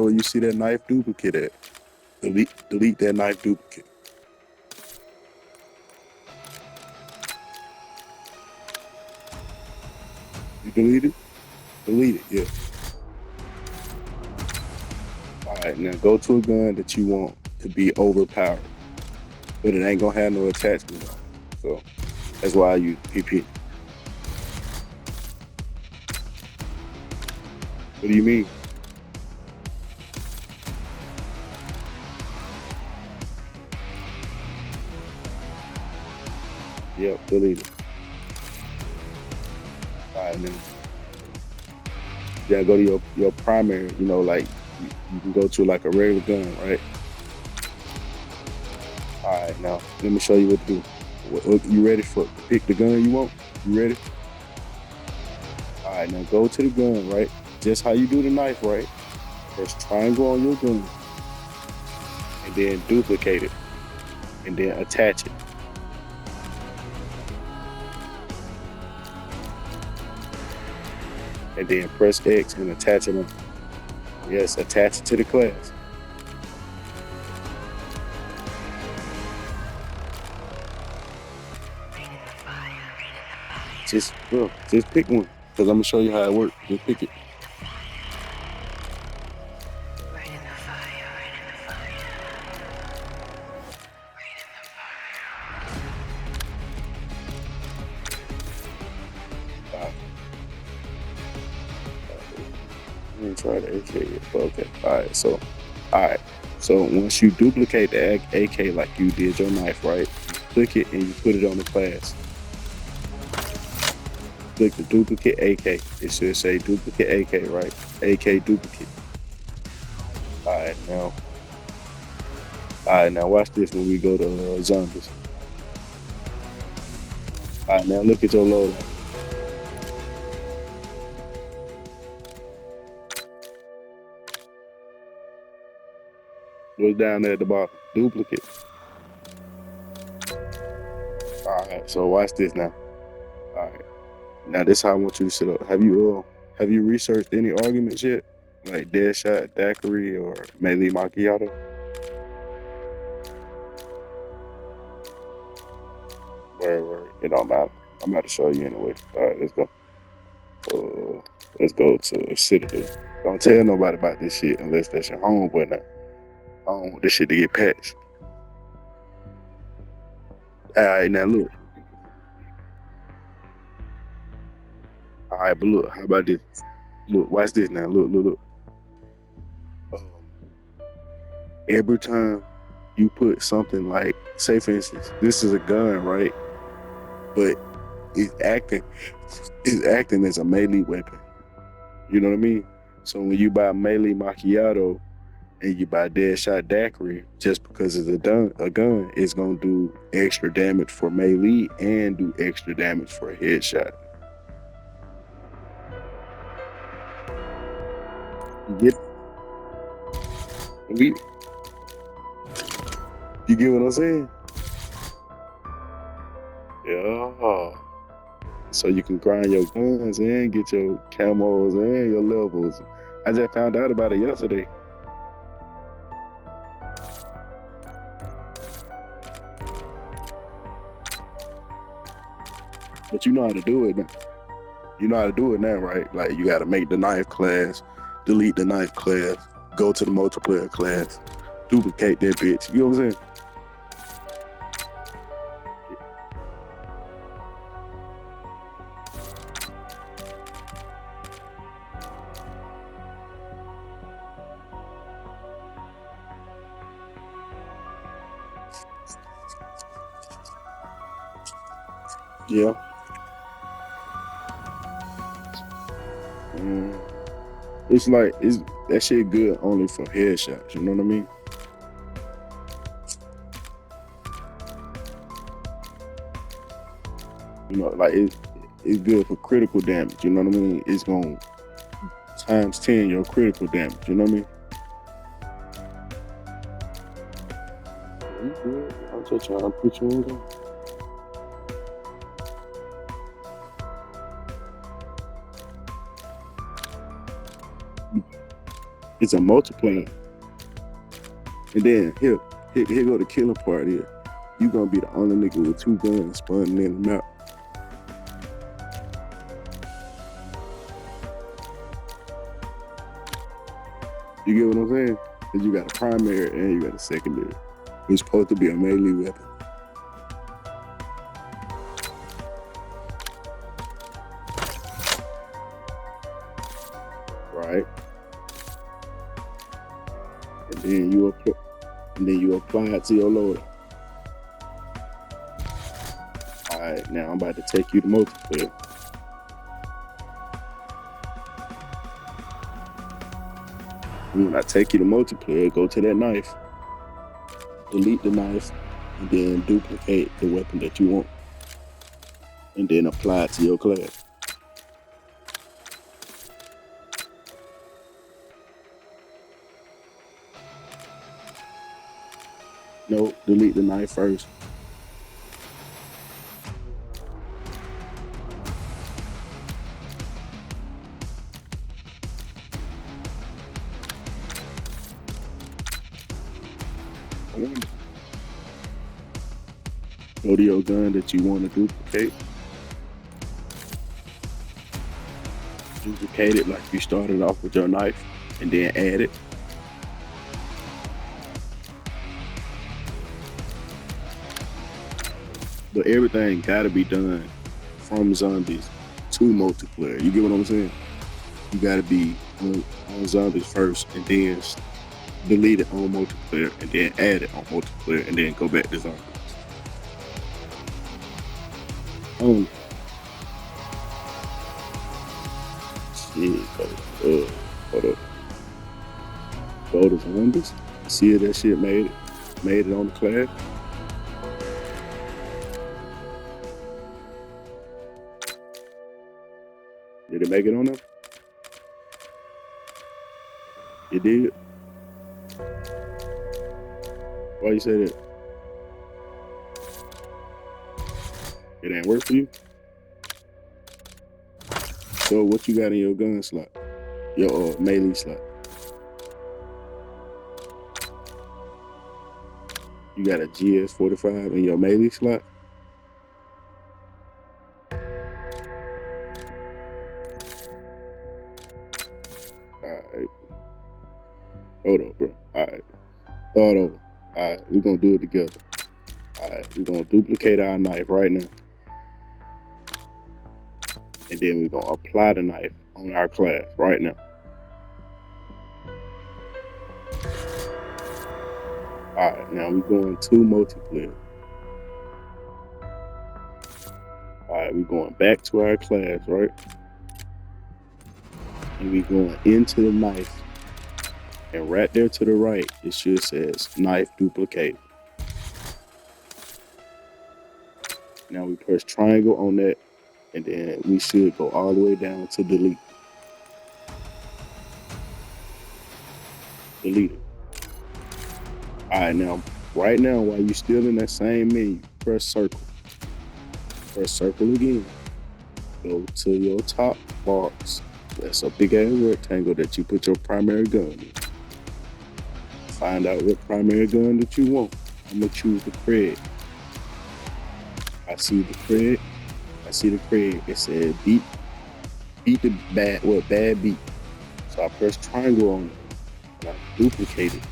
where you see that knife duplicate at. Delete that knife duplicate. You delete it? Delete it, yeah. Alright, now go to a gun that you want to be overpowered. But it ain't gonna have no attachment on it. So that's why I use PP. What do you mean? Yep, delete it. Alright, now yeah, go to your primary, like you can go to like a regular gun, right? Alright, now let me show you what to do. You ready for pick the gun you want? You ready? Alright, now go to the gun, right? Just how you do the knife, right? Press triangle on your gun and then duplicate it and then attach it. And then press X and attach it. Yes, attach it to the class. Just pick one, because I'm gonna show you how it works. Just pick it. Let me try the AK. Okay. All right. So once you duplicate the AK like you did your knife, right? You click it and you put it on the class. Click the duplicate AK. It should say duplicate AK, right? AK duplicate. All right, now watch this when we go to zombies. All right, now look at your loadout. What's down there at the bottom? Duplicate. All right, so watch this now. All right, now this is how I want you to set up. Have you researched any arguments yet, like Deadshot, Daiquiri, or Melee Macchiato? Where it don't matter. I'm about to show you anyway. All right, let's go. Let's go to Citadel. Don't tell nobody about this shit unless that's your homeboy now. I don't want this shit to get patched. All right, now look. All right, but look, how about this? Look, watch this now. Look. Um, every time you put something like, say for instance, this is a gun, right? But it's acting as a melee weapon. You know what I mean? So when you buy Melee Macchiato and you buy Deadshot Daiquiri, just because it's a gun, it's gonna do extra damage for melee and do extra damage for a headshot. You get we you get what I'm saying? Yeah. So you can grind your guns and get your camos and your levels. I just found out about it yesterday. But you know how to do it now. You know how to do it now, right? Like you gotta make the knife class, delete the knife class, go to the multiplayer class, duplicate that bitch. You know what I'm saying? Yeah. Mm. It's like it's that shit good only for headshots. You know what I mean? You know, like it's good for critical damage. You know what I mean? It's gonna times 10 your critical damage. You know what I mean? You good? I'm just trying to put you on. It's a multiplier. And then here go the killing part here. You gonna be the only nigga with two guns spawning in the map. You get what I'm saying? Cause you got a primary and you got a secondary. It's supposed to be a melee weapon. Right? And then you apply it to your loader. Alright, now I'm about to take you to multiplayer. When I take you to multiplayer, go to that knife, delete the knife, and then duplicate the weapon that you want. And then apply it to your class. No, delete the knife first. Go to your gun that you want to duplicate. Duplicate it like you started off with your knife, and then add it. But everything gotta be done from zombies to multiplayer. You get what I'm saying? You gotta be on zombies first, and then delete it on multiplayer, and then add it on multiplayer, and then go back to zombies. Shit, hold up. Go to zombies. See if that shit made it on the class. Did it make it on there? It did. Why you say that? It ain't work for you? So what you got in your gun slot? Your melee slot? You got a GS45 in your melee slot? Alright. Hold up, bro. Alright. Start over. Alright, we're gonna do it together. Alright, we're gonna duplicate our knife right now. And then we're gonna apply the knife on our class right now. Alright, now we're going to multiplayer. Alright, we're going back to our class, right? And we're going into the knife. And right there to the right, it should says knife duplicate. Now we press triangle on that, and then we should go all the way down to delete. Delete it. Alright, now, right now, while you're still in that same menu, press circle. Press circle again. Go to your top box. That's a big ass rectangle that you put your primary gun in. Find out what primary gun that you want. I'm gonna choose the Craig. I see the Craig. It said beat the bad beat. So I press triangle on it and I duplicate it.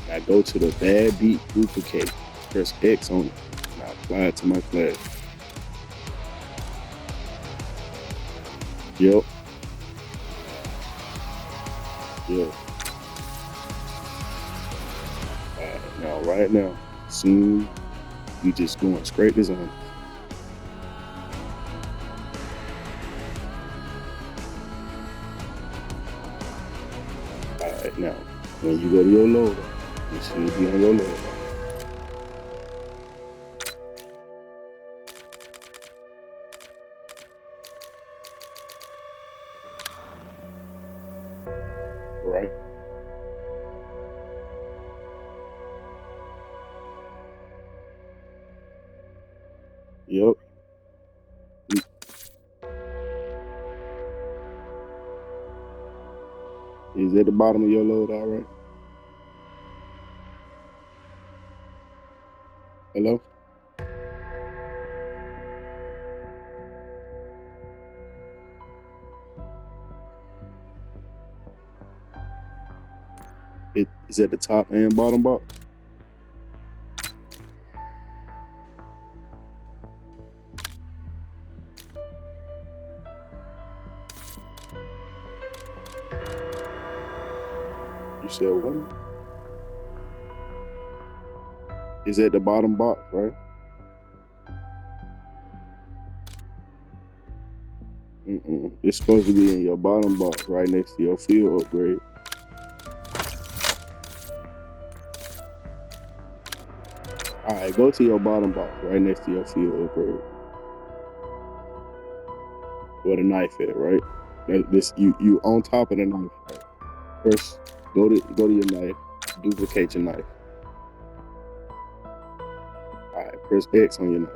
I go to the bad beat duplicate, press X on it, and I apply it to my class. Yep. Right now, soon you just going straight to zombies. Alright, now, when you go to your loader, it should be on your loader. Right? Yep. Is at the bottom of your load, all right? Hello? It is at the top and bottom box. You said what? Is at the bottom box, right? It's supposed to be in your bottom box, right next to your field upgrade. All right, go to your bottom box, right next to your field upgrade. Where the knife at, right? This you on top of the knife. Right? First, go to your knife, duplicate your knife. All right, press X on your knife.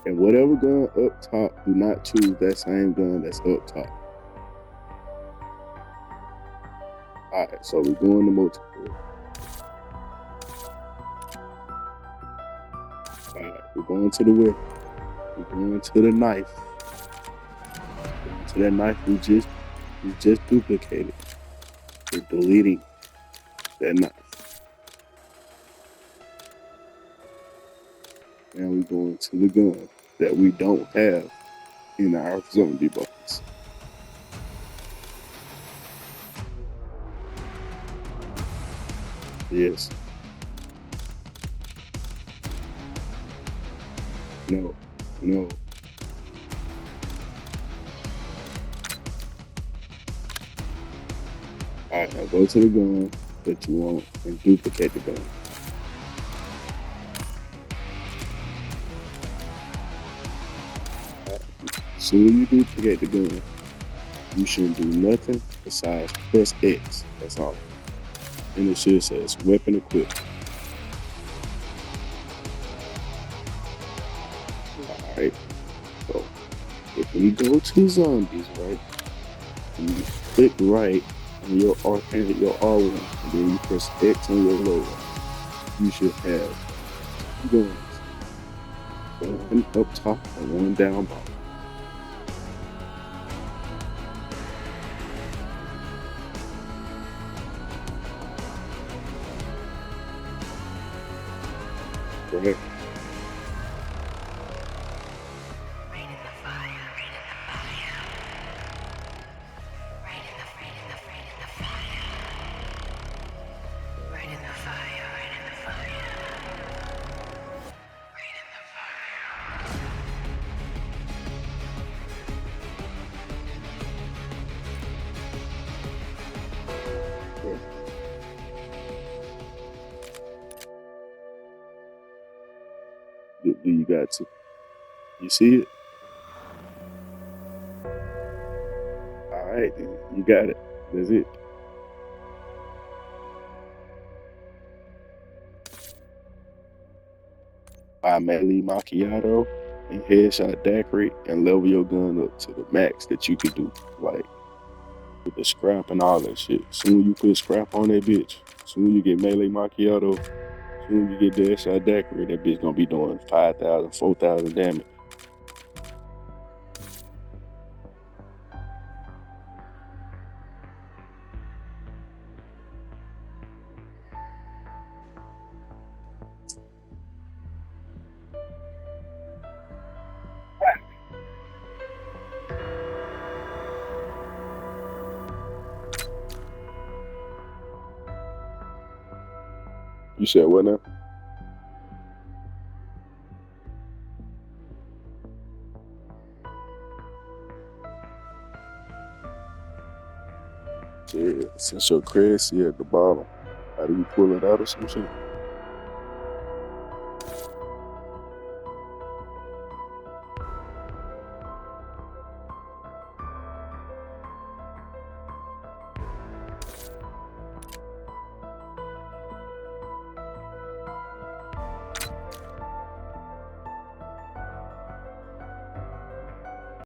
And whatever gun up top, do not choose that same gun that's up top. All right, so we're going to multiple. All right, we're going to the whip. We're going to the knife. To that knife we just duplicated. We're deleting that knife. Now we're going to the gun that we don't have in our zombie box. Yes. No. No. All right, now go to the gun that you want and duplicate the gun. As soon as you duplicate the gun, you shouldn't do nothing besides press X. That's all. And it should say weapon equipped. Alright. So if we go to zombies, right? And you click right on your R1, and then you press X on your logo, you should have two guns. One up top and one down bottom. Correct. Do you got to? You see it? All right, then. You got it. That's it. Buy melee macchiato and headshot daiquiri and level your gun up to the max that you could do. Like with the scrap and all that shit. Soon you put scrap on that bitch. Soon you get melee macchiato. Soon you get headshot daiquiri. That bitch gonna be doing 5,000, 4,000 damage. You said what now? Yeah, since your credit see at the bottom, how do you pull it out or some shit?